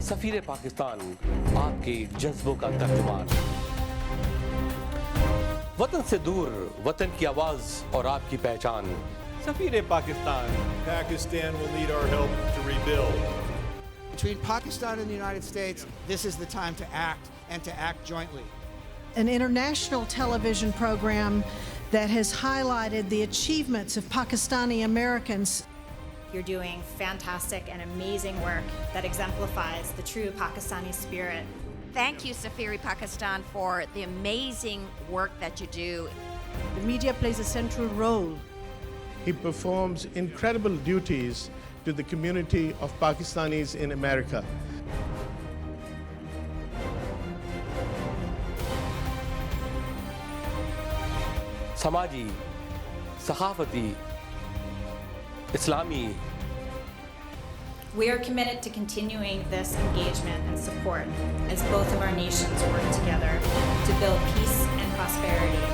सफीर पाकिस्तान आपके जज्बों का तर्जुमान। वतन से दूर, वतन की आवाज और आपकी पहचान। सफीर Pakistan. Pakistan will need our help to rebuild. Between Pakistan and the United States, this is the time to act and to act jointly. An international television program that has highlighted the achievements of Pakistani Americans. You're doing fantastic and amazing work that exemplifies the true Pakistani spirit. Thank you, Safiri Pakistan, for the amazing work that you do. The media plays a central role. He performs incredible duties to the community of Pakistanis in America. समाजी, सखाफती, इस्लामी। We are committed to continuing this engagement and support as both of our nations work together to build peace and prosperity.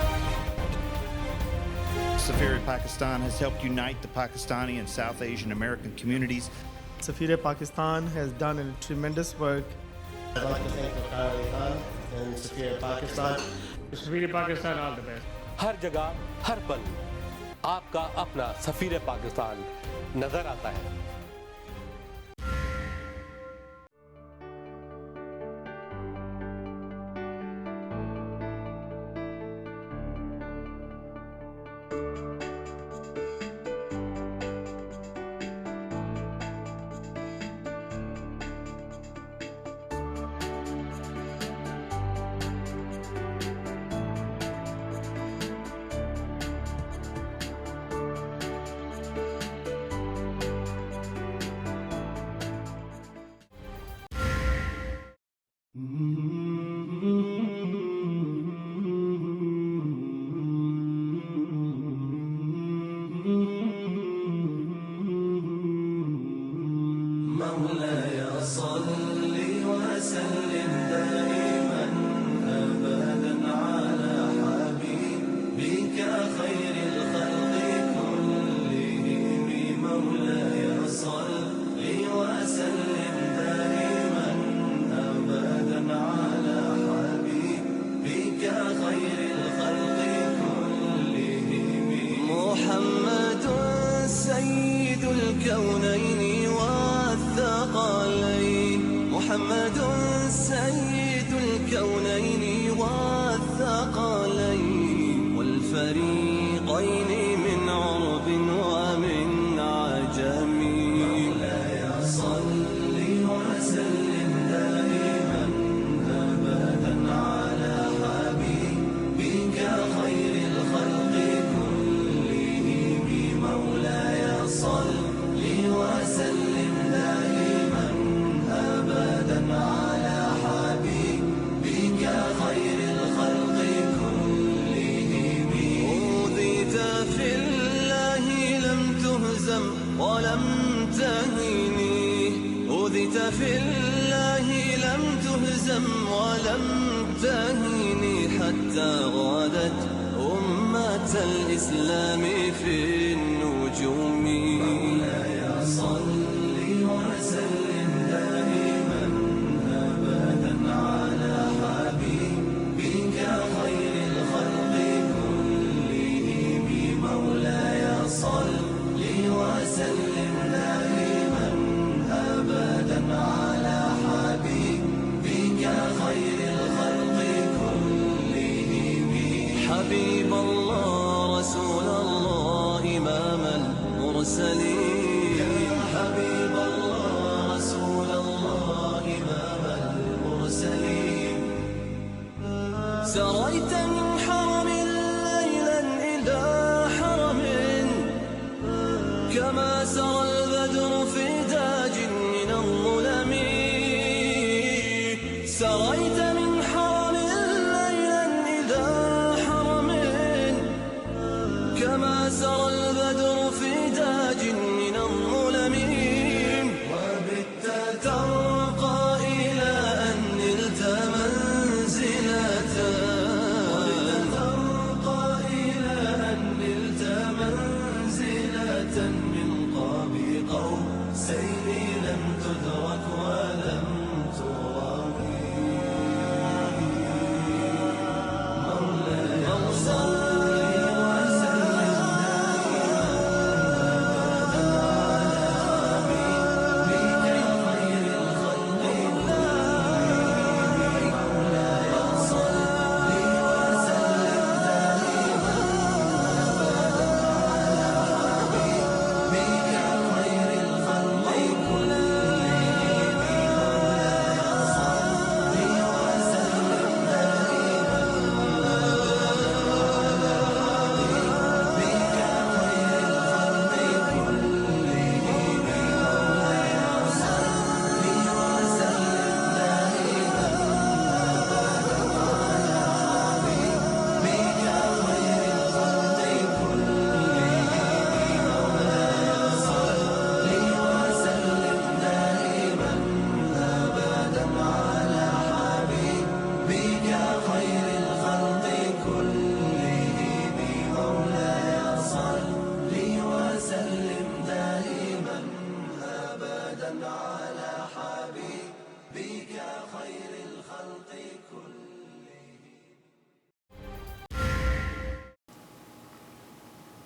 Safiri Pakistan has helped unite the Pakistani and South Asian American communities. Safiri Pakistan has done a tremendous work. I'd like to thank Dr. Khan and Safiri Pakistan. Safiri Pakistan, all the best. हर जगह, हर पल आपका अपना सफीर पाकिस्तान नजर आता है। مولاي صل وسلم دائما أبدا على حبيبك خير الخلق كلهم. مولاي صل وسلم دائما أبدا على حبيبك خير الخلق كلهم. محمد سيد الكونين والثقلين. محمد سيد الكونين والثقلين والفريقين من عرب ومن عجم. مولاي صل وسلم دائما أبدا على حبيبك خير الخلق كلهم. مولاي صل وسلم دائما أبدا على حبيبك خير الخلق كلهم. أوذيت في الله لم تهزم ولم تهني. أوذيت في الله لم تهزم ولم تهني حتى غادت أمة الإسلام في النجوم. مولاي صل وسلم دائما أبدا على حبيبك خير الخلق كلهم. مولاي صل وسلم دائما أبدا على حبيبك خير الخلق كلهم. حبيب الله رسول الله إمام المرسلين. حبيب الله رسول الله إمام المرسلين. سريت من حرم ليلا إلى حرم كما سرى البدر في تاج من الظلم. سريت من حرم ليلا إلى حرم كما سرى البدر في تاج من الظلم. وبت ترقى إلى أن نلت منزلة. وبت ترقى إلى أن نلت منزلة من قاب قوسين لم تدرك ولم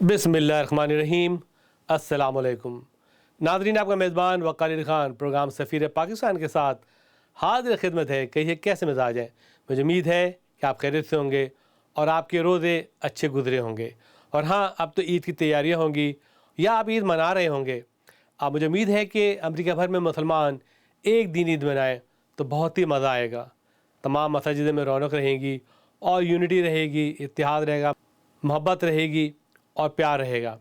बिस्मिल्लाहिर्रहमानिर्रहीम। अस्सलाम वालेकुम नाज़रीन, आपका मेज़बान वक़ार अली ख़ान प्रोग्राम सफ़ीर पाकिस्तान के साथ हाज़िर खिदमत है। कहिए कैसे मिजाज है। मुझे उम्मीद है कि आप खैरियत से होंगे और आपके रोज़े अच्छे गुजरे होंगे। और हाँ, अब तो ईद की तैयारियाँ होंगी या आप ईद मना रहे होंगे। अब मुझे उम्मीद है कि अमेरिका भर में मुसलमान एक दिन ईद मनाएँ तो बहुत ही मज़ा आएगा। तमाम मसाजिद में रौनक रहेगी और यूनिटी रहेगी, इत्तेहाद रहेगा, मोहब्बत रहेगी और प्यार रहेगा।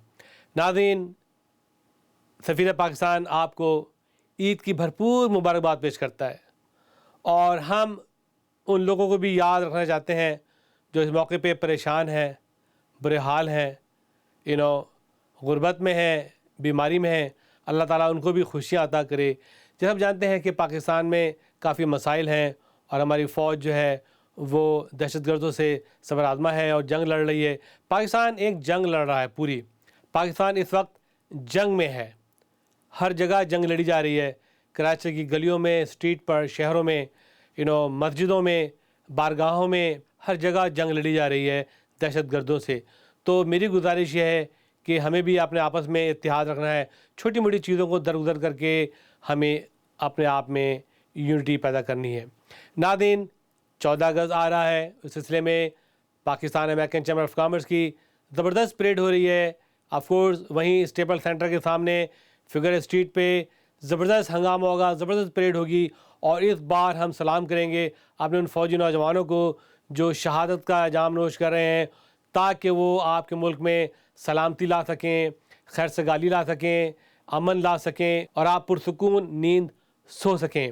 नाज़रीन, सफ़ीर पाकिस्तान आपको ईद की भरपूर मुबारकबाद पेश करता है और हम उन लोगों को भी याद रखना चाहते हैं जो इस मौके पे परेशान हैं, बुरे हाल हैं, गुर्बत में हैं, बीमारी में हैं। अल्लाह ताला उनको भी खुशियाँ अता करे। जैसे हम जानते हैं कि पाकिस्तान में काफ़ी मसाइल हैं और हमारी फ़ौज जो है वो दहशतगर्दों से सबर आज़मा है और जंग लड़ रही है। पाकिस्तान एक जंग लड़ रहा है पूरी। पाकिस्तान इस वक्त जंग में है, हर जगह जंग लड़ी जा रही है। कराची की गलियों में, स्ट्रीट पर, शहरों में, मस्जिदों में, बारगाहों में, हर जगह जंग लड़ी जा रही है दहशतगर्दों से। तो मेरी गुजारिश यह है कि हमें भी अपने आपस में इत्तेहाद रखना है। छोटी मोटी चीज़ों को दरगुजर करके हमें अपने आप में यूनिटी पैदा करनी है। नाज़रीन, 14 अगस्त आ रहा है। इस सिलसिले में Pakistan American chamber of commerce की ज़बरदस्त परेड हो रही है। ऑफ कोर्स वहीं स्टेपल सेंटर के सामने फिगर स्ट्रीट पे ज़बरदस्त हंगामा होगा, ज़बरदस्त परेड होगी। और इस बार हम सलाम करेंगे अपने उन फ़ौजी नौजवानों को जो शहादत का जाम नोश कर रहे हैं, ताकि वो आपके मुल्क में सलामती ला सकें, खैर सगाली ला सकें, अमन ला सकें और आप पुरसुकून नींद सो सकें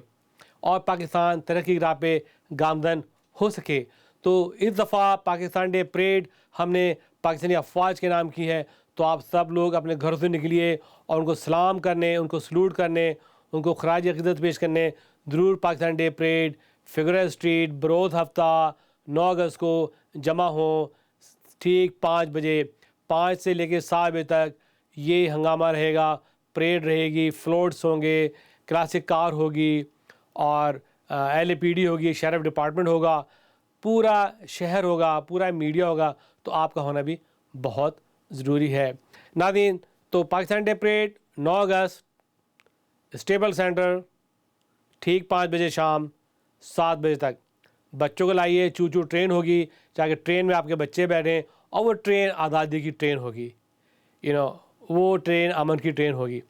और पाकिस्तान तरक्की की राह पे गामजन हो सके। तो इस दफ़ा पाकिस्तान डे परेड हमने पाकिस्तानी अफवाज के नाम की है। तो आप सब लोग अपने घरों से निकलिए और उनको सलाम करने, उनको सलूट करने, उनको खराज अक़ीदत पेश करने ज़रूर Pakistan day parade, figure street, बरोज़ हफ्ता 9 अगस्त को जमा हो। ठीक 5 बजे, 5 से लेकर 7 बजे तक ये हंगामा रहेगा, परेड रहेगी, फ्लोट्स होंगे, क्लासिक कार होगी और LAPD होगी, शेरिफ डिपार्टमेंट होगा, पूरा शहर होगा, पूरा मीडिया होगा। तो आपका होना भी बहुत ज़रूरी है। नाज़रीन, तो पाकिस्तान डे परेड 9 अगस्त स्टेपल सेंटर, ठीक 5 बजे शाम 7 बजे तक। बच्चों को लाइए, चू चू ट्रेन होगी, चाहे ट्रेन में आपके बच्चे बैठें और वो ट्रेन आज़ादी की ट्रेन होगी, वो ट्रेन अमन की ट्रेन होगी।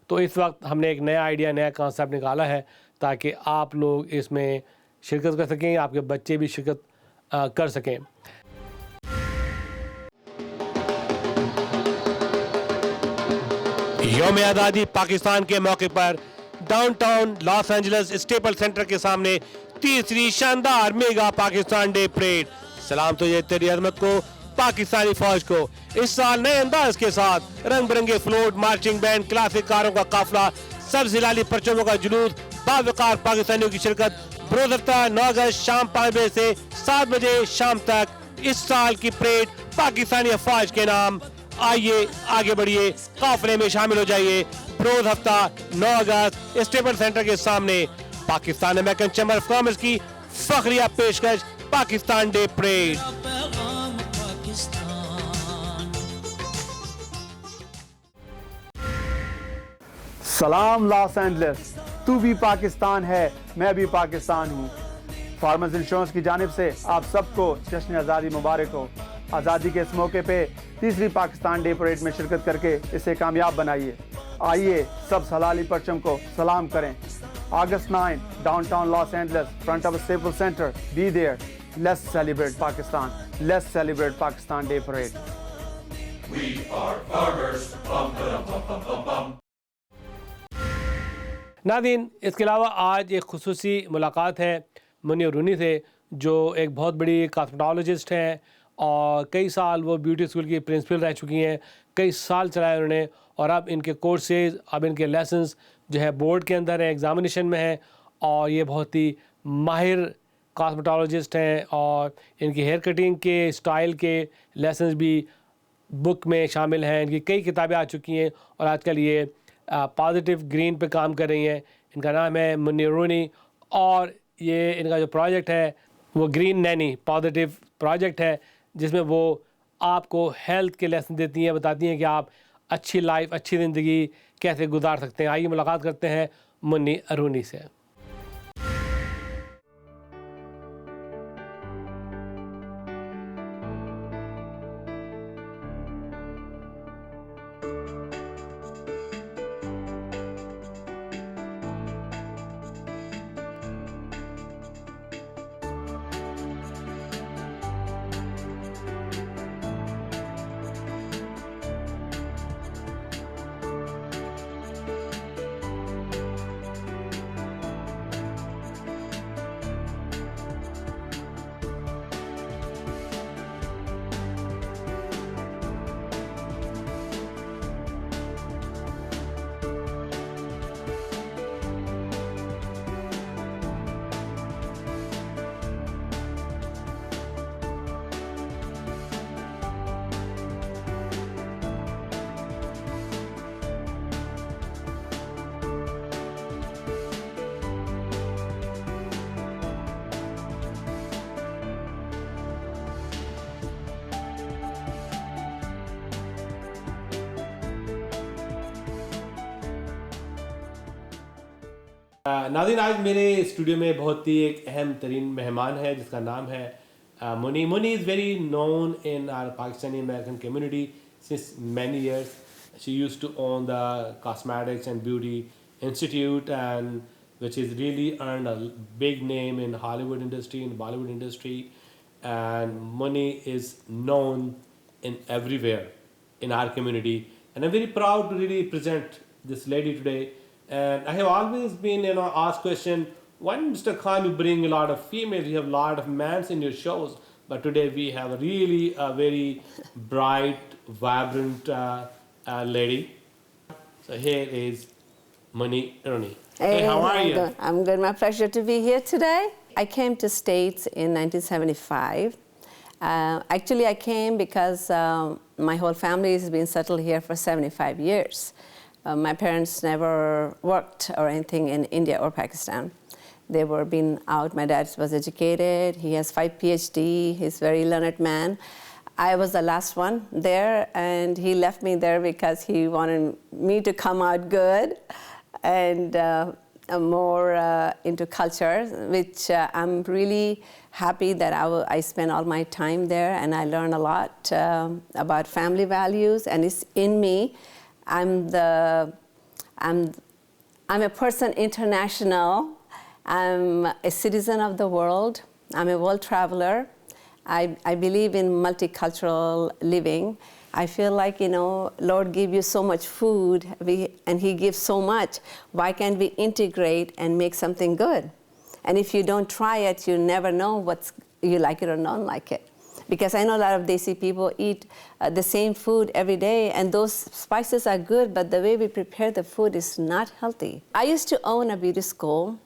तो इस वक्त हमने एक नया आइडिया, नया कॉन्सेप्ट निकाला है ताकि आप लोग इसमें शिरकत कर सकें, आपके बच्चे भी शिरकत कर सकें। यौम आज़ादी पाकिस्तान के मौके पर downtown Los Angeles staple centre के सामने तीसरी शानदार मेगा पाकिस्तान डे परेड। सलाम तो ये तेरी अज़मत को, पाकिस्तानी फौज को। इस साल नए अंदाज के साथ रंग बिरंगे फ्लोट, मार्चिंग बैंड, क्लासिक कारों का काफिला, सब जिलाली परचमों का जुलूस, बावकार पाकिस्तानियों की शिरकत। बरोज़ हफ्ता 9 अगस्त शाम 5 बजे से 7 बजे शाम तक इस साल की परेड पाकिस्तानी अफवाज के नाम। आइए आगे बढ़िए, काफिले में शामिल हो जाइए। बरोज़ हफ्ता 9 अगस्त स्टेपल सेंटर के सामने Pakistan American chamber of commerce की फखरिया पेशकश पाकिस्तान डे परेड। सलाम लॉस एंजलिस, तू भी पाकिस्तान है, मैं भी पाकिस्तान हूँ। फार्मर्स इंश्योरेंस की जानिब से आप सबको जश्न आज़ादी मुबारक हो। आज़ादी के इस मौके पे तीसरी पाकिस्तान डे परेड में शिरकत करके इसे कामयाब बनाइए। आइए सब सलाली परचम को सलाम करें। August 9, downtown Los Angeles, front of a Staples Center. Be there. Let's celebrate Pakistan. Let's celebrate Pakistan Day Parade. We are farmers. Bum, ba-dum, bum, bum, bum, bum. नाज़रीन, इसके अलावा आज एक खुसूसी मुलाकात है मुनीर रूनी से, जो एक बहुत बड़ी कॉस्मेटोलॉजिस्ट हैं और कई साल वो ब्यूटी स्कूल की प्रिंसिपल रह चुकी हैं। कई साल चलाए उन्होंने और अब इनके कोर्सेज, अब इनके लेसन्स जो है बोर्ड के अंदर है, एग्ज़ामिनेशन में है और ये बहुत ही माहिर कॉस्मेटोलॉजिस्ट हैं और इनकी हेयर कटिंग के स्टाइल के लेसन्स भी बुक में शामिल हैं। इनकी कई किताबें आ चुकी हैं और आजकल ये पॉजिटिव ग्रीन पे काम कर रही हैं। इनका नाम है मुनीर रूनी और ये इनका जो प्रोजेक्ट है वो ग्रीन नैनी पॉजिटिव प्रोजेक्ट है, जिसमें वो आपको हेल्थ के लेसन देती हैं, बताती हैं कि आप अच्छी लाइफ, अच्छी ज़िंदगी कैसे गुजार सकते हैं। आइए मुलाकात करते हैं मुन्नी अरूनी से। नाज़रीन, आज मेरे स्टूडियो में बहुत ही एक अहम तरीन मेहमान है जिसका नाम है Muni. Muni is very known in our Pakistani American community since many years. She used to own the Cosmetics and Beauty Institute, and which has really earned a big name in Hollywood industry, in Bollywood industry, and Muni is known in everywhere in our community, and I'm very proud to really present this lady today. And I have always been, asked question, why Mr. Khan you bring a lot of females, you have a lot of men in your shows, but today we have really a very bright, vibrant lady. So here is Muni Arouni. Hey, how are you? Good. I'm good. My pleasure to be here today. I came to States in 1975. Actually, I came because my whole family has been settled here for 75 years. My parents never worked or anything in India or Pakistan. They were been out. My dad was educated. He has 5 PhD. He's a very learned man. I was the last one there, and he left me there because he wanted me to come out good and more into culture, which I'm really happy that I spent all my time there, and I learned a lot about family values, and it's in me. I'm a person international. I'm a citizen of the world. I'm a world traveler. I believe in multicultural living. I feel like, Lord gave you so much food, and He gives so much. Why can't we integrate and make something good? And if you don't try it, you never know you like it or don't like it. Because I know a lot of Desi people eat the same food every day, and those spices are good, but the way we prepare the food is not healthy. I used to own a beauty school.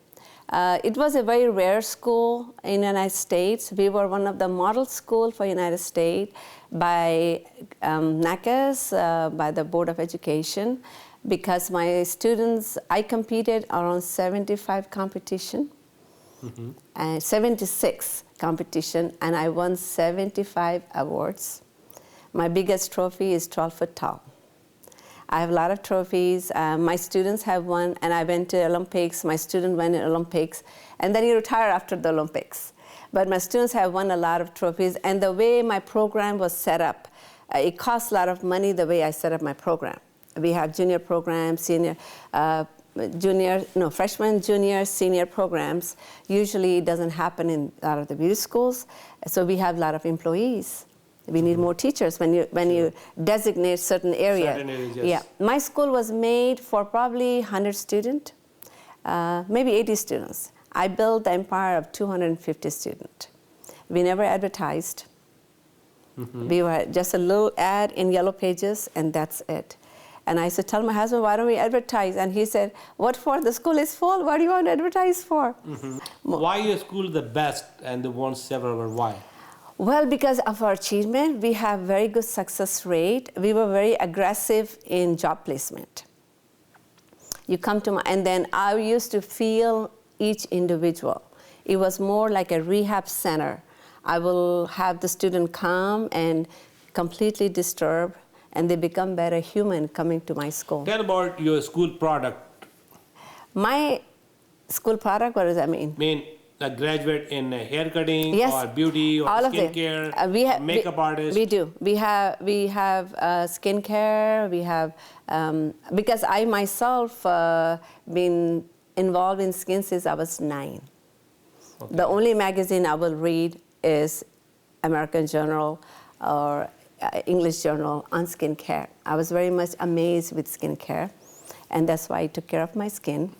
It was a very rare school in the United States. We were one of the model schools for United States by NACAS, by the Board of Education, because my students, I competed around 75 competition, and 76 competition, and I won 75 awards. My biggest trophy is 12 foot tall. I have a lot of trophies. My students have won, and I went to Olympics. My student went in Olympics, and then he retired after the Olympics. But my students have won a lot of trophies, and the way my program was set up, it costs a lot of money the way I set up my program. We have junior programs, freshman, junior, senior programs. Usually it doesn't happen in a lot of the beauty schools, so we have a lot of employees. We need more teachers when you designate certain area. Certain areas, yes. Yeah, my school was made for probably 100 students, maybe 80 students. I built the empire of 250 students. We never advertised. We were just a little ad in Yellow Pages, and that's it. And I used to tell my husband, why don't we advertise? And he said, what for? The school is full. What do you want to advertise for? Why your school the best and the won several, or why? Well, because of our achievement, we have very good success rate. We were very aggressive in job placement. You come to and then I used to feel each individual. It was more like a rehab center. I will have the student come and completely disturbed, and they become better human coming to my school. Tell about your school product. My school product, what does that mean? Mean a graduate in hair cutting Yes, or beauty or all of them. skincare, We have makeup artist. We do. We have skincare. We have because I myself been involved in skin since I was 9. Okay. The only magazine I will read is American Journal or English Journal on skincare. I was very much amazed with skincare, and that's why I took care of my skin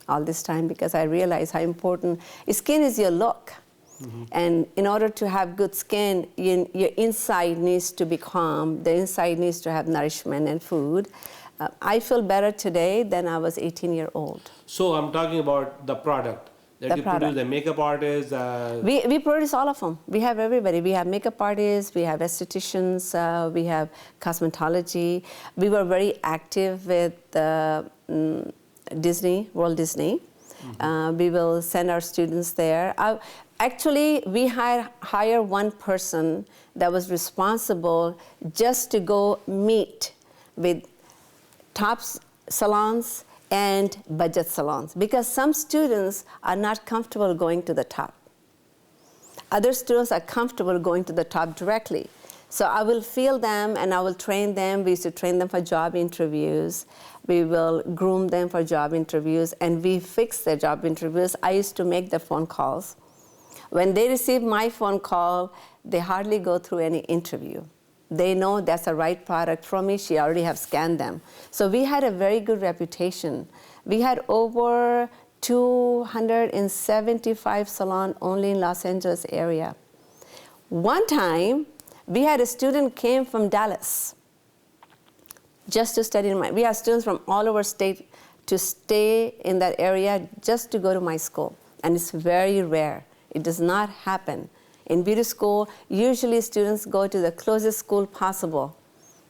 all this time, because I realized how important skin is. Your look. Mm-hmm. And in order to have good skin, your inside needs to be calm. The inside needs to have nourishment and food. I feel better today than I was 18-year-old. So I'm talking about the product that you produce, the makeup artists. We produce all of them. We have everybody. We have makeup artists, we have estheticians, we have cosmetology. We were very active with Disney, Walt Disney. Mm-hmm. We will send our students there. Actually, we hire one person that was responsible just to go meet with top salons and budget salons, because some students are not comfortable going to the top. Other students are comfortable going to the top directly. So I will feel them and I will train them. We used to train them for job interviews. We will groom them for job interviews, and we fix their job interviews. I used to make the phone calls. When they receive my phone call, they hardly go through any interview. They know that's the right product from me. She already have scanned them. So we had a very good reputation. We had over 275 salons only in Los Angeles area. One time, we had a student came from Dallas just to study in we have students from all over state to stay in that area just to go to my school. And it's very rare. It does not happen. In beauty school, usually students go to the closest school possible,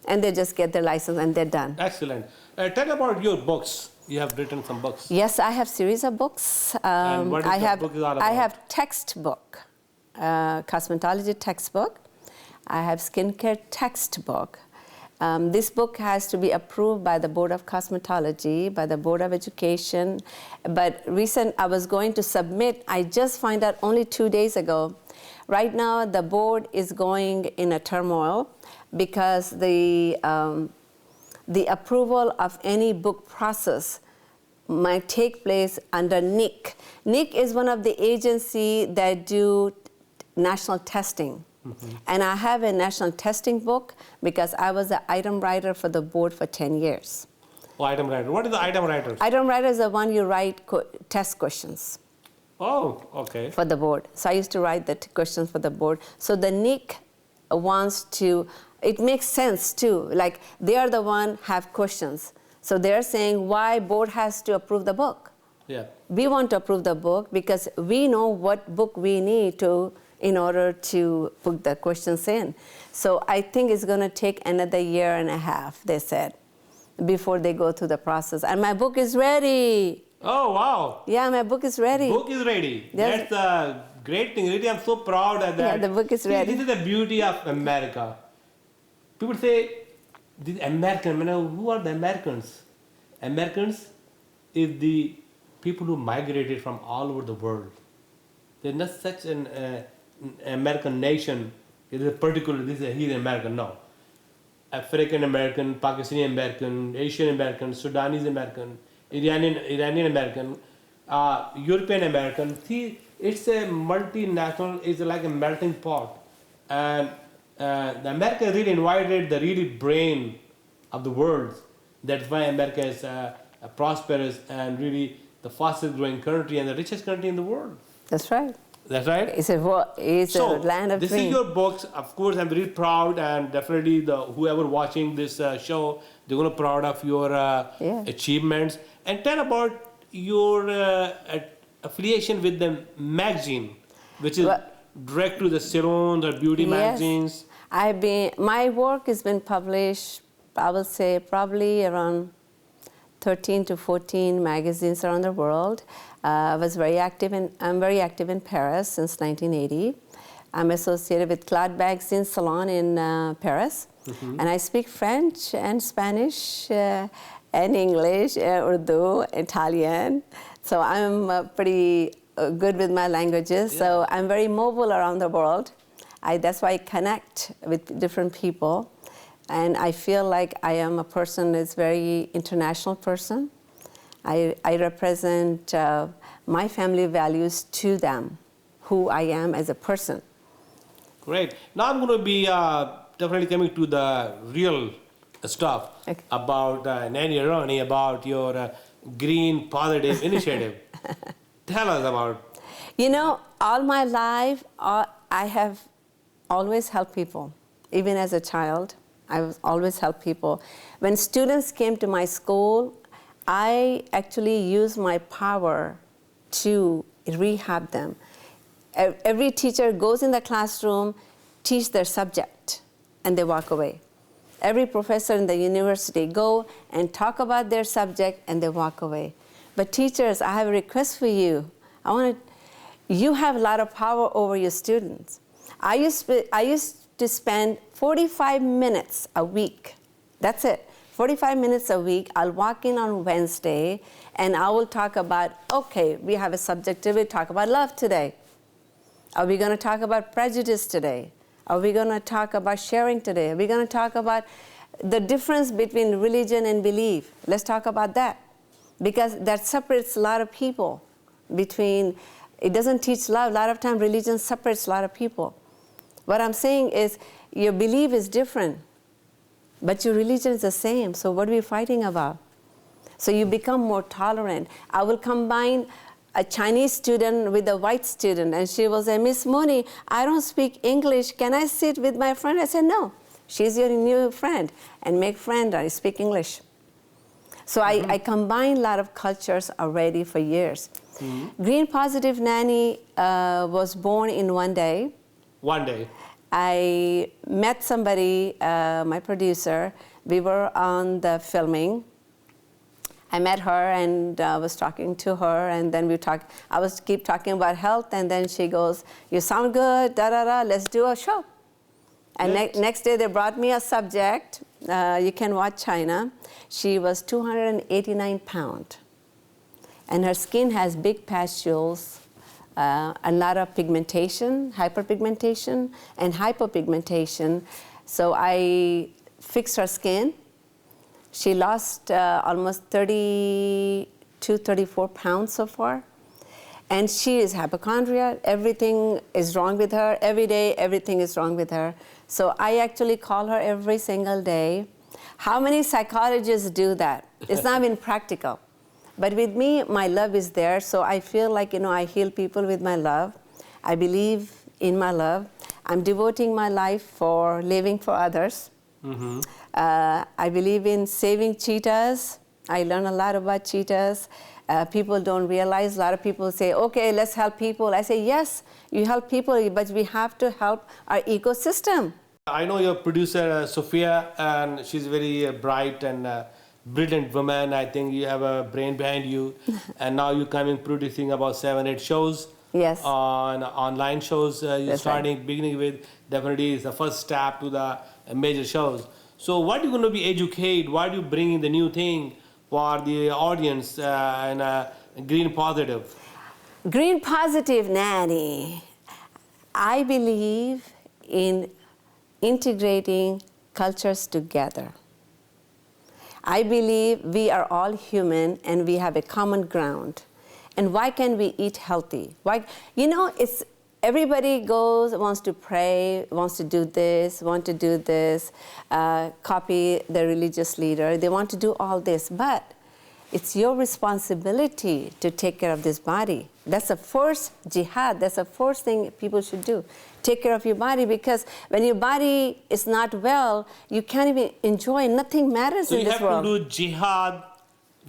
and they just get their license and they're done. Excellent. Tell about your books. You have written some books. Yes, I have series of books. And what is the book is all about? I have textbook, cosmetology textbook. I have skincare textbook. This book has to be approved by the Board of Cosmetology, by the Board of Education. But I was going to submit, I just found out only 2 days ago. Right now, the board is going in a turmoil because the approval of any book process might take place under NIC. NIC is one of the agencies that do national testing. Mm-hmm. And I have a national testing book because I was an item writer for the board for 10 years. Oh, item writer. What is the item writer? Item writer is the one you write test questions. Oh, okay. For the board. So I used to write the questions for the board. So the NIC wants to, it makes sense too. Like they are the one have questions. So they're saying why board has to approve the book. Yeah. We want to approve the book because we know what book we need in order to put the questions in. So I think it's going to take another 1.5 years, they said, before they go through the process. And my book is ready. Oh, wow. Yeah, my book is ready. Book is ready. Yes. That's a great thing. Really, I'm so proud of that. Yeah, the book is ready. This is the beauty of America. People say, these Americans, who are the Americans? Americans is the people who migrated from all over the world. There's not such an American nation. It is a particular, he's an American. No. African American, Pakistani American, Asian American, Sudanese American, Iranian American, European American. See, it's a multinational, it's like a melting pot. And the America really invited the really brain of the world. That's why America is a prosperous and really the fastest growing country and the richest country in the world. That's right. That's right. It's a land of this dreams. is your books. Of course, I'm very proud, and definitely whoever watching this show, they're gonna proud of your achievements. And tell about your affiliation with the magazine, which is direct to the salons or beauty magazines. My work has been published, I would say, probably around 13 to 14 magazines around the world. I'm very active in Paris since 1980. I'm associated with Claude Bagsin Salon in Paris. And I speak French and Spanish and English, Urdu, Italian. So I'm pretty good with my languages. Yeah. So I'm very mobile around the world. That's why I connect with different people. And I feel like I am a person that's very international person. I represent my family values to them, who I am as a person. Great. Now I'm going to be definitely coming to the real stuff about Nanny Irani, about your Green Positive initiative. Tell us about. You know, all my life, I have always helped people. Even as a child, I always helped people. When students came to my school, I actually used my power to rehab them. Every teacher goes in the classroom, teach their subject, and they walk away. Every professor in the university go and talk about their subject, and they walk away. But teachers, I have a request for you. You have a lot of power over your students. I used to spend 45 minutes a week. That's it. 45 minutes a week. I'll walk in on Wednesday, and I will talk about, okay, we have a subject today, we talk about love today. Are we going to talk about prejudice today? Are we going to talk about sharing today? Are we going to talk about the difference between religion and belief? Let's talk about that. Because that separates a lot of people between, it doesn't teach love. A lot of times religion separates a lot of people. What I'm saying is your belief is different, but your religion is the same. So what are we fighting about? So you become more tolerant. I will combine a Chinese student with a white student, and she will say, Miss Mooney, I don't speak English. Can I sit with my friend? I said, no. She's your new friend, and make friend. I speak English. So I combine a lot of cultures already for years. Green Positive Nanny was born in one day. One day. I met somebody, my producer. We were on the filming. I met her and was talking to her, and then I was keep talking about health, and then she goes, you sound good, da-da-da, let's do a show. And next day they brought me a subject. You can watch China. She was 289 pounds. And her skin has big pustules, a lot of pigmentation, hyperpigmentation, and hypopigmentation. So I fixed her skin. She lost almost 32, 34 pounds so far. And she is hypochondriac. Everything is wrong with her. Every day, everything is wrong with her. So I actually call her every single day. How many psychologists do that? It's not been practical. But with me, my love is there. So I feel like, I heal people with my love. I believe in my love. I'm devoting my life for living for others. I believe in saving cheetahs. I learned a lot about cheetahs. People don't realize. A lot of people say, okay, let's help people. I say, yes, you help people, but we have to help our ecosystem. I know your producer, Sophia, and she's a very bright and brilliant woman. I think you have a brain behind you. And now you're coming producing about 7, 8 shows. Yes. On online shows. You're beginning with, definitely is the first step to the major shows. So what are you going to be educate? Why do you bring in the new thing for the audience and Green Positive? Green Positive Nanny. I believe in integrating cultures together. I believe we are all human and we have a common ground. And why can't we eat healthy? It's everybody wants to pray, wants to do this, copy the religious leader. They want to do all this, but it's your responsibility to take care of this body. That's the first jihad. That's the first thing people should do. Take care of your body, because when your body is not well, you can't even enjoy. Nothing matters in this world. So you have to do jihad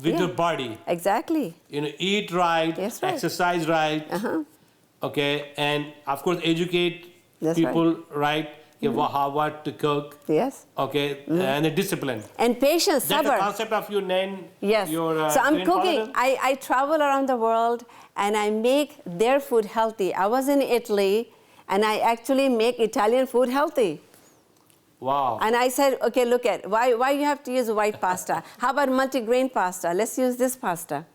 with your body. Exactly. Eat right, exercise right. Okay, and of course educate people right. What to cook. Yes. Okay, and the discipline. And patience, That's sabr. the concept of your name. Yes. So I'm cooking. I travel around the world and I make their food healthy. I was in Italy And I actually make Italian food healthy. Wow. And I said, okay, look at, why you have to use white pasta? How about multigrain pasta? Let's use this pasta.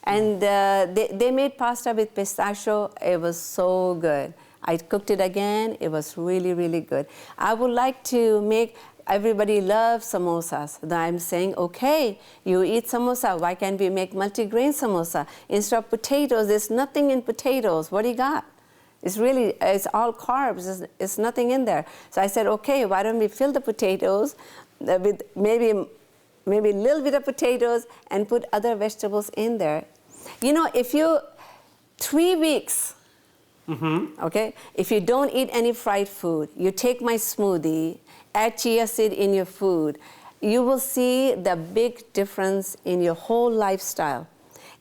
And they made pasta with pistachio. It was so good. I cooked it again. It was really, really good. I would like to make, everybody loves samosas. Then I'm saying, okay, you eat samosa. Why can't we make multigrain samosa? Instead of potatoes, there's nothing in potatoes. What do you got? It's really, it's all carbs. It's nothing in there. So I said, okay, why don't we fill the potatoes with maybe a little bit of potatoes and put other vegetables in there. You know, if you, 3 weeks, okay, if you don't eat any fried food, you take my smoothie, add chia seed in your food, you will see the big difference in your whole lifestyle.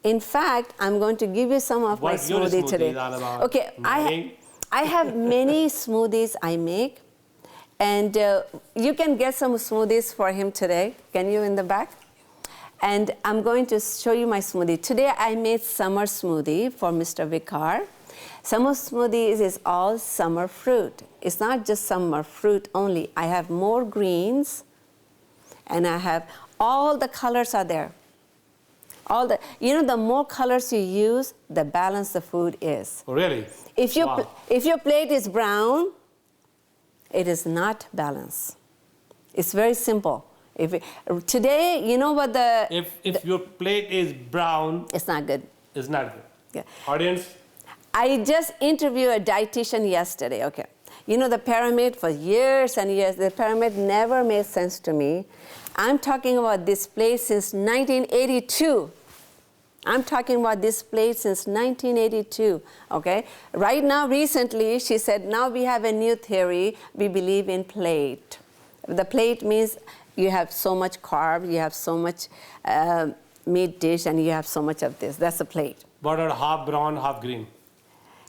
In fact, I'm going to give you some of my smoothie today. Okay, I have many smoothies I make, and you can get some smoothies for him today. Can you in the back? And I'm going to show you my smoothie. Today I made summer smoothie for Mr. Vikar. Summer smoothies is all summer fruit. It's not just summer fruit only. I have more greens, and I have all the colors are there. All the, you know, the more colors you use, the balanced the food is. Oh, really? If your plate is brown, it is not balanced. It's very simple. Today, you know what if your plate is brown, it's not good. It's not good. Yeah. Audience? I just interviewed a dietitian yesterday, okay. You know the pyramid for years and years, the pyramid never made sense to me. I'm talking about this plate since 1982. I'm talking about this plate since 1982, okay? Right now, recently, she said, now we have a new theory. We believe in plate. The plate means you have so much carb, you have so much meat dish, and you have so much of this. That's a plate. What about half brown, half green?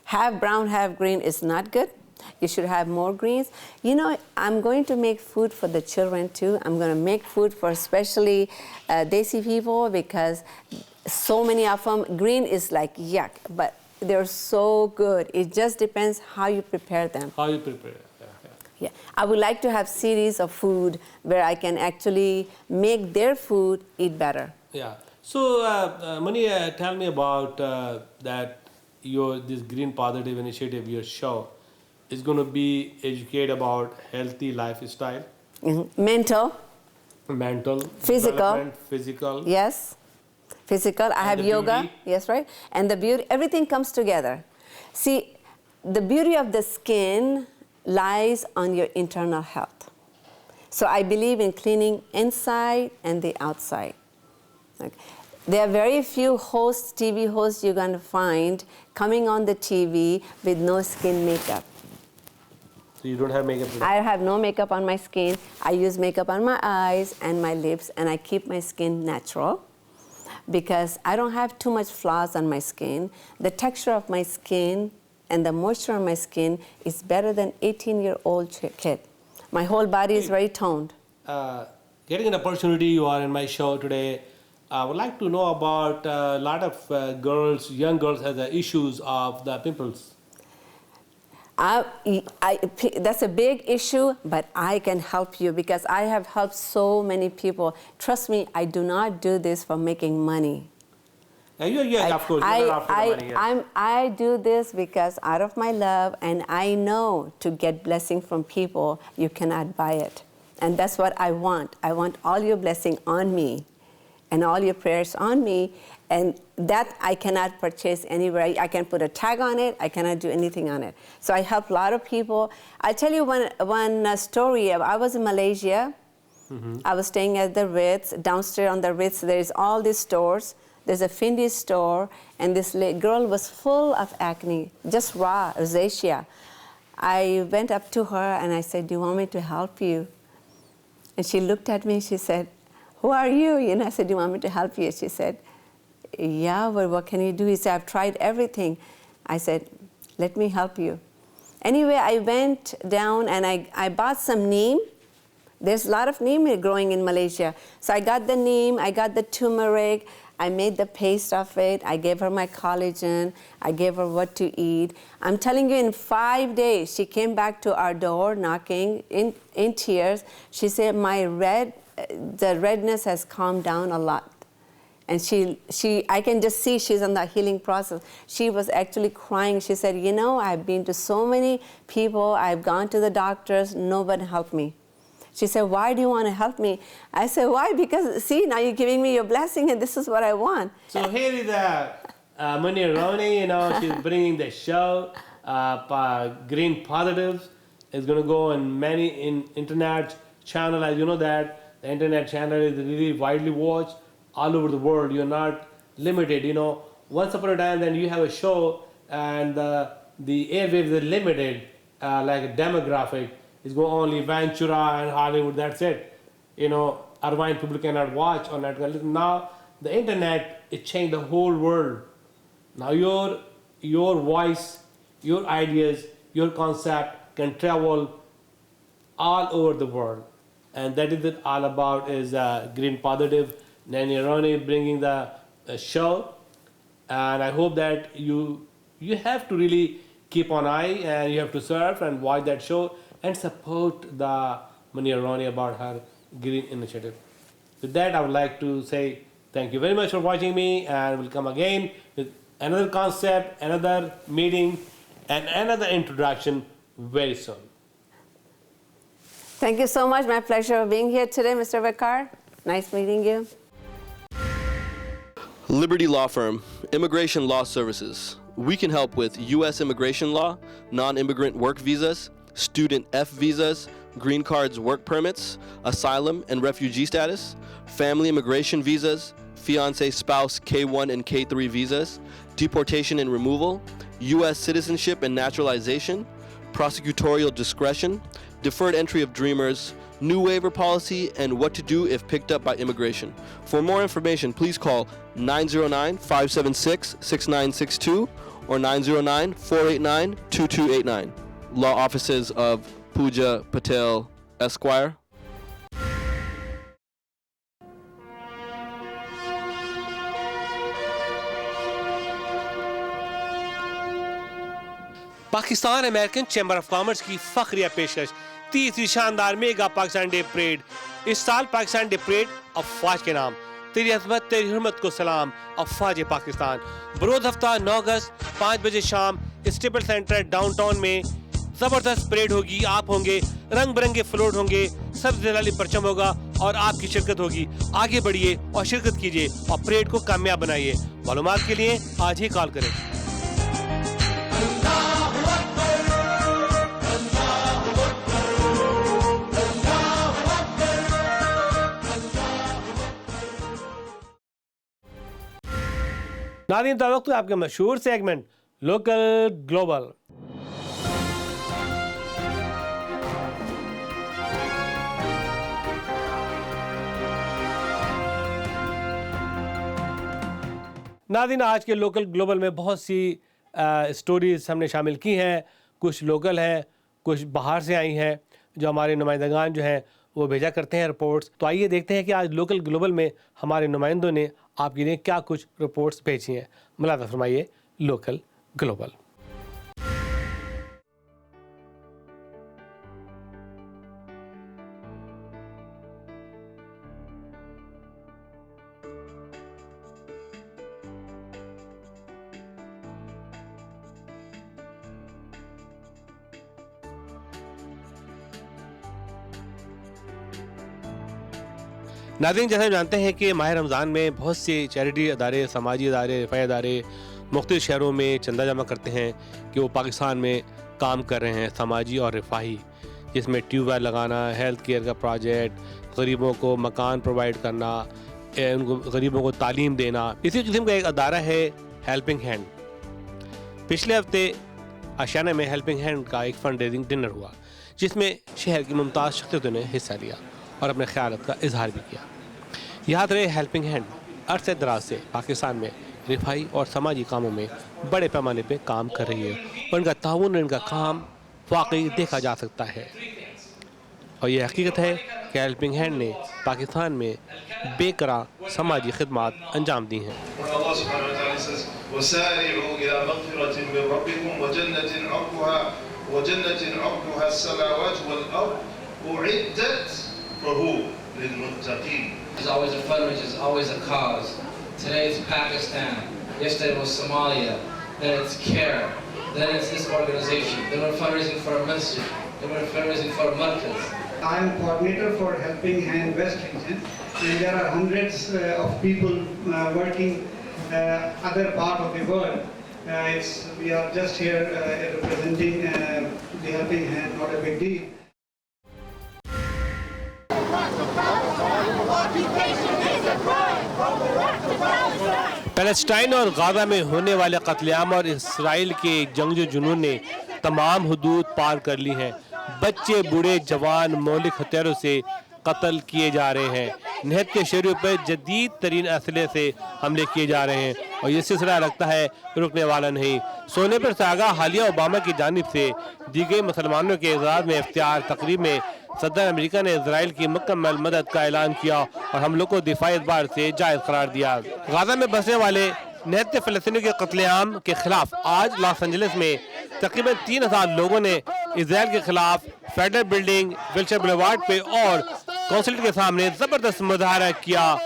Half brown, half green is not good. You should have more greens. You know, I'm going to make food for the children too. I'm going to make food for especially Desi people because so many of them, green is like yuck, but they're so good. It just depends how you prepare them. How you prepare it. Yeah. I would like to have series of food where I can actually make their food eat better. Yeah. So, Mani, tell me about that this Green Positive Initiative, your show, is going to be educate about healthy lifestyle. Mental. Physical. Yes. Physical. I have yoga. Beauty. Yes, right. And the beauty, everything comes together. See, the beauty of the skin lies on your internal health. So I believe in cleaning inside and the outside. Okay. There are very few hosts, TV hosts you're going to find coming on the TV with no skin makeup. So you don't have makeup today? I have no makeup on my skin. I use makeup on my eyes and my lips, and I keep my skin natural because I don't have too much flaws on my skin. The texture of my skin and the moisture on my skin is better than 18-year-old kid. My whole body is very toned. Getting an opportunity, you are in my show today. I would like to know about a lot of girls, young girls, have the issues of the pimples. That's a big issue, but I can help you because I have helped so many people. Trust me, I do not do this for making money. Yeah, of course. You're not after the money, yeah. I do this because out of my love, and I know to get blessing from people, you cannot buy it. And that's what I want. I want all your blessing on me and all your prayers on me, and that I cannot purchase anywhere. I can put a tag on it. I cannot do anything on it. So I help a lot of people. I'll tell you one story. I was in Malaysia. I was staying at the Ritz. Downstairs on the Ritz, there's all these stores. There's a Fendi store, and this girl was full of acne, just raw, rosacea. I went up to her and I said, do you want me to help you? And she looked at me, she said, who are you? And I said, do you want me to help you? She said, yeah, well, what can you do? He said, I've tried everything. I said, let me help you. Anyway, I went down and I bought some neem. There's a lot of neem growing in Malaysia. So I got the neem, I got the turmeric, I made the paste of it. I gave her my collagen. I gave her what to eat. I'm telling you, in 5 days, she came back to our door knocking in tears. She said, the redness has calmed down a lot. And I can just see she's on the healing process. She was actually crying. She said, you know, I've been to so many people. I've gone to the doctors. Nobody helped me. She said, why do you want to help me? I said, why? Because, see, now you're giving me your blessing, and this is what I want. So here is Munir Roni, you know, she's bringing the show, Green Positives. It's going to go on many internet channels. As you know that the internet channel is really widely watched all over the world. You're not limited, you know. Once upon a time, then you have a show, and the airwaves are limited, like a demographic. It's going only Ventura and Hollywood, that's it. You know, Irvine people cannot watch on that. Now, the internet, it changed the whole world. Now your voice, your ideas, your concept can travel all over the world. And that is it all about is Green Positive. Nanny Roni bringing the show. And I hope that you have to really keep an eye, and you have to surf and watch that show and support the Munir Roni about her green initiative. With that, I would like to say thank you very much for watching me, and we'll come again with another concept, another meeting, and another introduction very soon. Thank you so much. My pleasure of being here today, Mr. Vakar. Nice meeting you. Liberty Law Firm, Immigration Law Services. We can help with U.S. immigration law, non-immigrant work visas, student F visas, green cards, work permits, asylum and refugee status, family immigration visas, fiancé spouse K1 and K3 visas, deportation and removal, U.S. citizenship and naturalization, prosecutorial discretion, deferred entry of dreamers, new waiver policy, and what to do if picked up by immigration. For more information, please call 909-576-6962 or 909-489-2289. Law offices of Pooja Patel, Esquire. Pakistan American chamber of commerce की फखरिया पेशकश 30वीं शानदार mega Pakistan day parade. इस साल Pakistan day parade अफवाज के नाम। तेरी अज़मत तेरी हुर्मत को सलाम अफवाज पाकिस्तान। बरोज हफ्ता 9 अगस्त 5 बजे शाम स्टेपल सेंटर डाउनटाउन में ज़बरदस्त परेड होगी। आप होंगे, रंग बिरंगे फ्लोट होंगे, सब जलाली परचम होगा और आपकी शिरकत होगी। आगे बढ़िए और शिरकत कीजिए और परेड को कामयाब बनाइए। मालूमात के लिए आज ही कॉल करें। नाज़रीन, तो वक्त आपके मशहूर सेगमेंट लोकल ग्लोबल। नाज़रीन, आज के लोकल ग्लोबल में बहुत सी स्टोरीज हमने शामिल की हैं। कुछ लोकल हैं, कुछ बाहर से आई हैं, जो हमारे नुमाइंदगान जो हैं वो भेजा करते हैं रिपोर्ट्स। तो आइए देखते हैं कि आज लोकल ग्लोबल में हमारे नुमाइंदों ने आपके लिए क्या कुछ रिपोर्ट्स भेजी हैं। मुलाज़ा फरमाइए लोकल ग्लोबल। नाज़रीन, जैसे हम जानते हैं कि माह रमज़ान में बहुत से चैरिटी अदारे, समाजी अदारे, रफ़ाई अदारे मुख्तलिफ़ शहरों में चंदा जमा करते हैं कि वो पाकिस्तान में काम कर रहे हैं, समाजी और रफ़ाही, जिसमें ट्यूबवेल लगाना, हेल्थ केयर का प्रोजेक्ट, गरीबों को मकान प्रोवाइड करना, उनको गरीबों को तालीम देना। इसी किस्म का एक अदारा है हेल्पिंग हैंड। पिछले हफ्ते आशियाना में हेल्पिंग हैंड का एक फंड रेजिंग डिनर हुआ, जिसमें शहर की मुमताज़ शख्सियतों ने हिस्सा लिया और अपने ख़यालात का इजहार भी किया। याद रहे, हेल्पिंग हैंड अरसे दराज से पाकिस्तान में रिफाई और समाजी कामों में बड़े पैमाने पे काम कर रही है और इनका ताउन और इनका काम वाकई देखा जा सकता है। और ये हकीकत है कि हेल्पिंग हैंड ने पाकिस्तान में बेकरार समाजी खिदमात अंजाम दी हैं. There's always a fundraiser, there's always a cause. Today it's Pakistan, yesterday it was Somalia, then it's CARE, then it's this organization, then we're fundraising for a masjid, then we're fundraising for a markaz. I am coordinator for Helping Hand West region, and there are hundreds of people working other part of the world. We are just here representing the Helping Hand, not a big deal. Palestine और Gaza में होने वाले कत्लेआम और Israel के जंगजू जुनून ने तमाम हुदूद पार कर ली हैं. बच्चे बूढ़े जवान मौलिक हथियारों से कत्ल किए जा रहे हैं. नहत के शहरों पर जदीद तरीन असले से हमले किए जा रहे हैं और ये सिलसिला लगता है रुकने वाला नहीं. सोने पर सागा हालिया ओबामा की जानिब से दी गई मुसलमानों के एजाज़ में इफ्तियार तकरीब में सदर अमेरिका ने इसराइल की मुकम्मल मदद का ऐलान किया और हमलों को दिफाई एतबार से जायज़ करार दिया. गाज़ा में बसने वाले निहत्ते फ़लस्तीनियों के कत्लेआम के खिलाफ आज लॉस एंजलिस में तकरीबन 3000 लोगों ने इसराइल के खिलाफ फेडरल बिल्डिंग, विल्शर बुलेवार्ड पे और कौंसलेट के सामने ज़बरदस्त मुजाहरा किया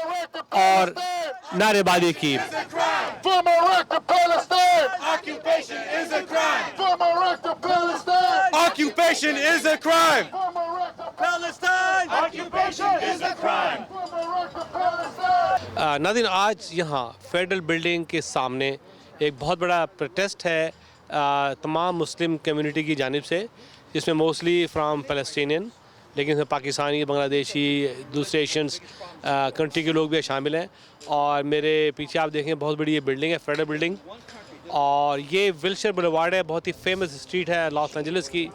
और नारेबाजी की. Occupation is a crime. Palestine! Occupation is a crime! नाज़रीन, आज यहाँ फेडरल बिल्डिंग के सामने एक बहुत बड़ा प्रोटेस्ट है तमाम मुस्लिम कम्युनिटी की जानिब से, जिसमें मोस्टली फ्राम फ़लस्तीनियन, लेकिन इसमें पाकिस्तानी, बांग्लादेशी, दूसरे एशियंस कंट्री के लोग भी शामिल हैं. और मेरे पीछे आप देखें बहुत बड़ी ये बिल्डिंग है, फेडरल बिल्डिंग, और ये विल्शर बुलेवार्ड है, बहुत ही फेमस स्ट्रीट है लॉस एंजलिस की,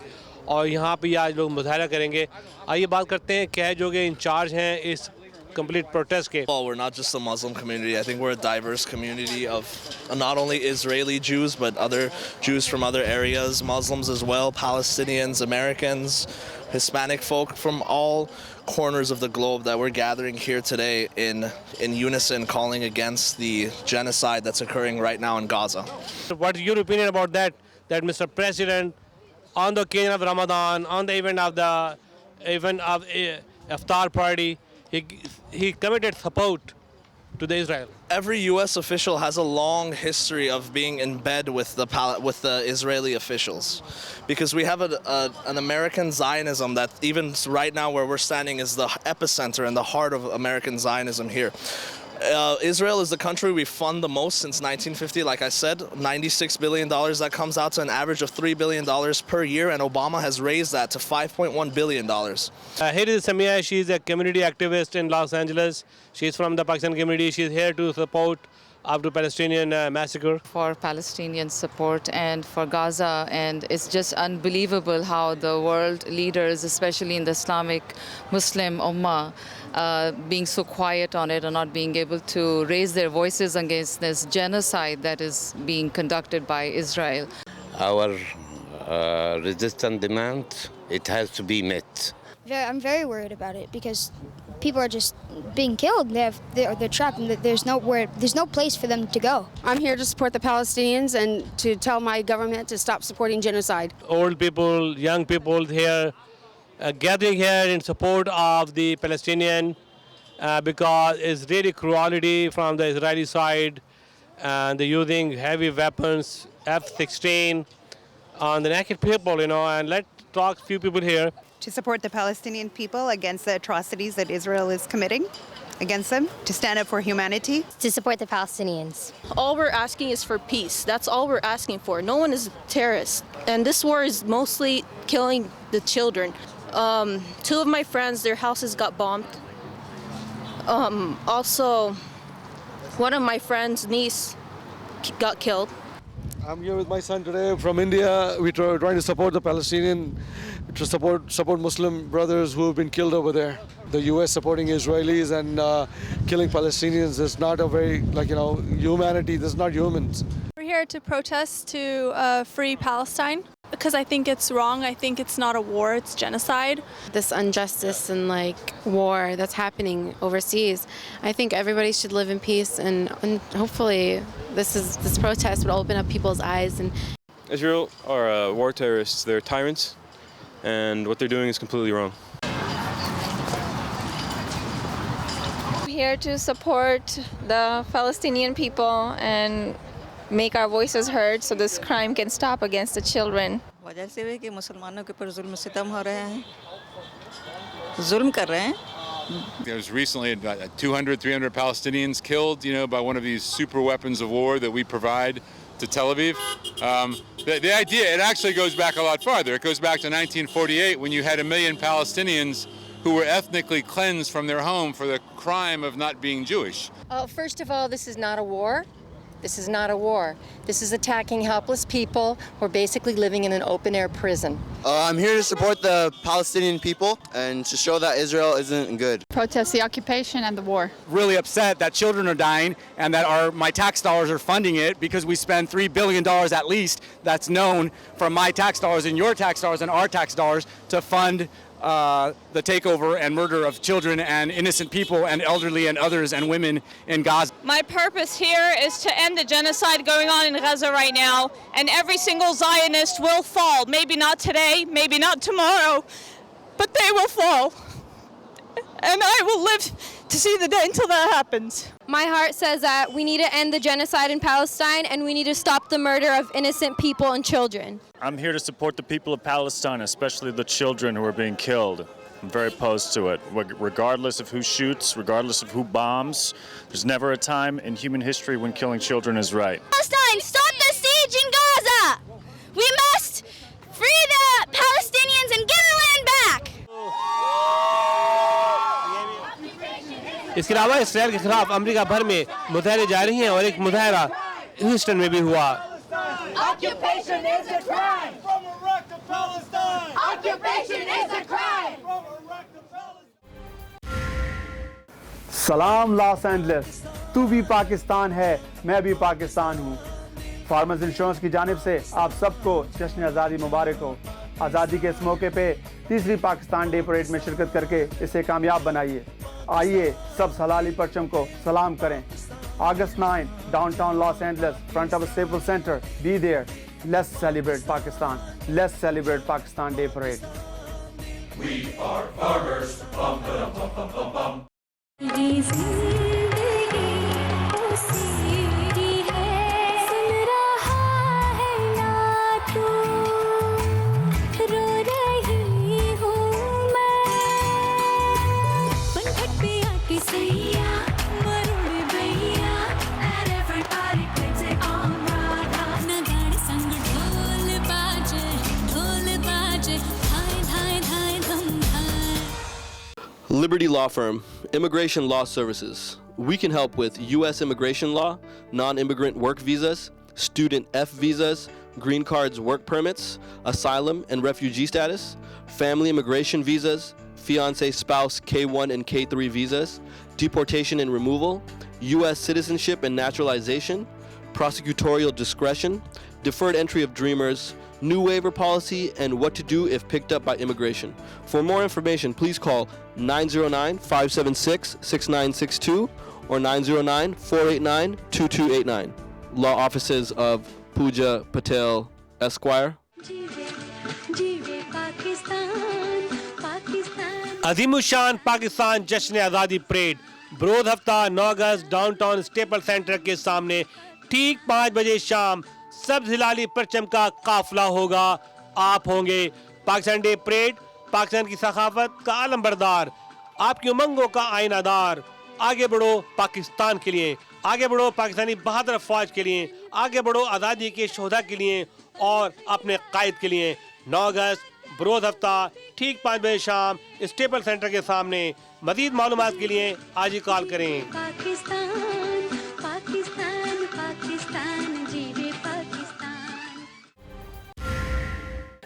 और यहाँ पे आज लोग मुजाहरा करेंगे. आइए बात करते हैं क्या है जो कि इंचार्ज हैं इस complete protest के. Well, we're not just a Muslim community. I think we're a diverse community of not only Israeli Jews, but other Jews from other areas, Muslims as well, Palestinians, Americans, Hispanic folk from all corners of the globe that we're gathering here today in unison, calling against the genocide that's occurring right now in Gaza. What is your opinion about that? That Mr. President, on the occasion of Ramadan, on the event of Iftar party, he committed support to the Israel. Every U.S. official has a long history of being in bed with the Israeli officials, because we have an American Zionism that even right now where we're standing is the epicenter and the heart of American Zionism here. Israel is the country we fund the most since 1950. Like I said, $96 billion. That comes out to an average of $3 billion per year, and Obama has raised that to $5.1 billion. Here is Samia. She's a community activist in Los Angeles. She's from the Pakistan community. She's here to support after Palestinian massacre. For Palestinian support and for Gaza, and it's just unbelievable how the world leaders, especially in the Islamic Muslim Ummah, being so quiet on it and not being able to raise their voices against this genocide that is being conducted by Israel. Our resistance demand, it has to be met. I'm very worried about it because people are just being killed. They're trapped, and there's no place for them to go. I'm here to support the Palestinians and to tell my government to stop supporting genocide. Old people, young people here gathering here in support of the Palestinian because it's really cruelty from the Israeli side, and they're using heavy weapons, F-16 on the naked people, and let's talk to a few people here. To support the Palestinian people against the atrocities that Israel is committing against them, to stand up for humanity. To support the Palestinians. All we're asking is for peace. That's all we're asking for. No one is a terrorist. And this war is mostly killing the children. Two of my friends, their houses got bombed. Also, one of my friends' niece got killed. I'm here with my son today from India. We're trying to support the Palestinian, to support Muslim brothers who have been killed over there. The U.S. supporting Israelis and killing Palestinians is not a very, humanity. This is not humans. We're here to protest to free Palestine. because I think it's wrong. I think it's not a war, it's genocide. This injustice and war that's happening overseas, I think everybody should live in peace, and hopefully this protest would open up people's eyes. And Israel are war terrorists. They're tyrants, and what they're doing is completely wrong. Here to support the Palestinian people and make our voices heard so this crime can stop against the children. वजह से है कि मुसलमानों के ऊपर जुल्म सितम हो रहे हैं, जुल्म कर रहे हैं. There was recently 200, 300 Palestinians killed, by one of these super weapons of war that we provide to Tel Aviv. The idea, it actually goes back a lot farther. It goes back to 1948 when you had 1 million Palestinians who were ethnically cleansed from their home for the crime of not being Jewish. First of all, this is not a war. This is not a war. This is attacking helpless people who are basically living in an open-air prison. I'm here to support the Palestinian people and to show that Israel isn't good. Protest the occupation and the war. Really upset that children are dying and that my tax dollars are funding it, because we spend $3 billion at least, that's known, from my tax dollars and your tax dollars and our tax dollars to fund the takeover and murder of children and innocent people and elderly and others and women in Gaza. My purpose here is to end the genocide going on in Gaza right now, and every single Zionist will fall. Maybe not today, maybe not tomorrow, but they will fall. And I will live to see the day until that happens. My heart says that we need to end the genocide in Palestine and we need to stop the murder of innocent people and children. I'm here to support the people of Palestine, especially the children who are being killed. I'm very opposed to it. Regardless of who shoots, regardless of who bombs, there's never a time in human history when killing children is right. Palestine, stop the siege in Gaza! We must free the Palestinians and get our land back! इसके अलावा Israel के खिलाफ America भर में मुजाहरे जारी हैं और एक मुजाहरा ह्यूस्टन में भी हुआ. Occupation is a crime. From Iraq to Palestine. Occupation is a crime. From Iraq to Palestine. सलाम लॉस एंजलिस, तू भी पाकिस्तान है, मैं भी पाकिस्तान हूँ. फार्मर्स इंश्योरेंस की जानिब से आप सबको जश्न आज़ादी मुबारक हो. आज़ादी के इस मौके पे तीसरी पाकिस्तान डे परेड में शिरकत करके इसे कामयाब बनाइए. आइए सब सलाली परचम को सलाम करें. August 9, downtown Los Angeles, front of a Staples Center. Be there. Let's celebrate Pakistan. Let's celebrate Pakistan Day Parade. We are farmers. Bum, ba-dum, bum, bum, bum, bum. Liberty Law Firm, Immigration Law Services. We can help with U.S. immigration law, non-immigrant work visas, student F visas, green cards work permits, asylum and refugee status, family immigration visas, fiancé spouse K1 and K3 visas, deportation and removal, U.S. citizenship and naturalization, prosecutorial discretion, deferred entry of dreamers, new waiver policy, and what to do if picked up by immigration. For more information, please call 909-576-6962 or 909-489-2289. Law offices of Pooja Patel, Esquire. अजीमुशान Pakistan जश्न आज़ादी parade बरोज हफ्ता 9 अगस्त downtown staple centre के सामने ठीक 5 बजे शाम सब्ज़ हिलाली परचम का काफिला होगा. आप होंगे पाकिस्तान डे परेड, पाकिस्तान की सखाफत का आलम बरदार, आपकी उमंगों का आईनादार. आगे बढ़ो पाकिस्तान के लिए, आगे बढ़ो पाकिस्तानी बहादुर अफवाज के लिए, आगे बढ़ो आज़ादी के शोधा के लिए और अपने कायद के लिए. 9 अगस्त बरोज हफ्ता ठीक 5 बजे शाम स्टेपल सेंटर के सामने. मज़ीद मालूमात के लिए आज ही कॉल करें.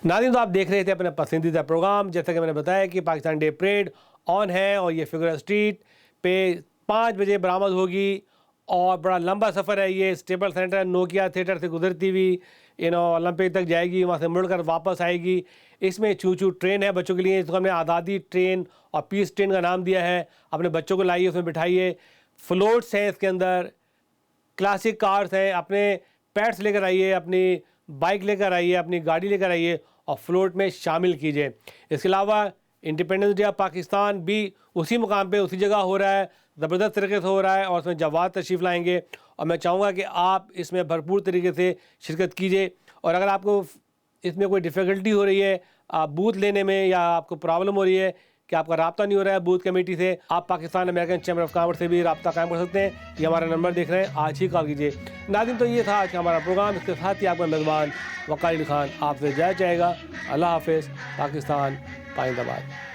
नाज़रीन, तो आप देख रहे थे अपना पसंदीदा प्रोग्राम. जैसा कि मैंने बताया कि पाकिस्तान डे परेड ऑन है और ये फिगर स्ट्रीट पे 5 बजे बरामद होगी और बड़ा लंबा सफ़र है. ये स्टेपल सेंटर नोकिया थिएटर से गुजरती हुई ओलंपिक तक जाएगी, वहाँ से मुड़कर वापस आएगी। इसमें चू चू ट्रेन है बच्चों के लिए, इसको हमने आज़ादी ट्रेन और पीस ट्रेन का नाम दिया है। अपने बच्चों को लाइए, उसमें बिठाइए। फ्लोट्स हैं इसके अंदर, क्लासिक कार्स हैं। अपने पेट्स लेकर आइए, अपनी बाइक लेकर आइए, अपनी गाड़ी लेकर आइए और फ्लोट में शामिल कीजिए। इसके अलावा इंडिपेंडेंस डे ऑफ पाकिस्तान भी उसी मुकाम पे, उसी जगह हो रहा है, ज़बरदस्त तरीके से हो रहा है और उसमें जवाद तशरीफ़ लाएंगे। और मैं चाहूँगा कि आप इसमें भरपूर तरीके से शिरकत कीजिए। और अगर आपको इसमें कोई डिफ़िकल्टी हो रही है आप बूथ लेने में, या आपको प्रॉब्लम हो रही है कि आपका रब्ता नहीं हो रहा है बूथ कमेटी से, आप Pakistan American chamber of commerce से भी रब्ता कायम कर सकते हैं। ये हमारा नंबर देख रहे हैं, आज ही कॉल कीजिए। नाज़रीन, तो ये था आज का हमारा प्रोग्राम। इसके साथ ही आपका मेज़बान वक़ार अली ख़ान आपसे जाएगा। अल्लाह हाफ़िज़। पाकिस्तान पाइंदाबाद।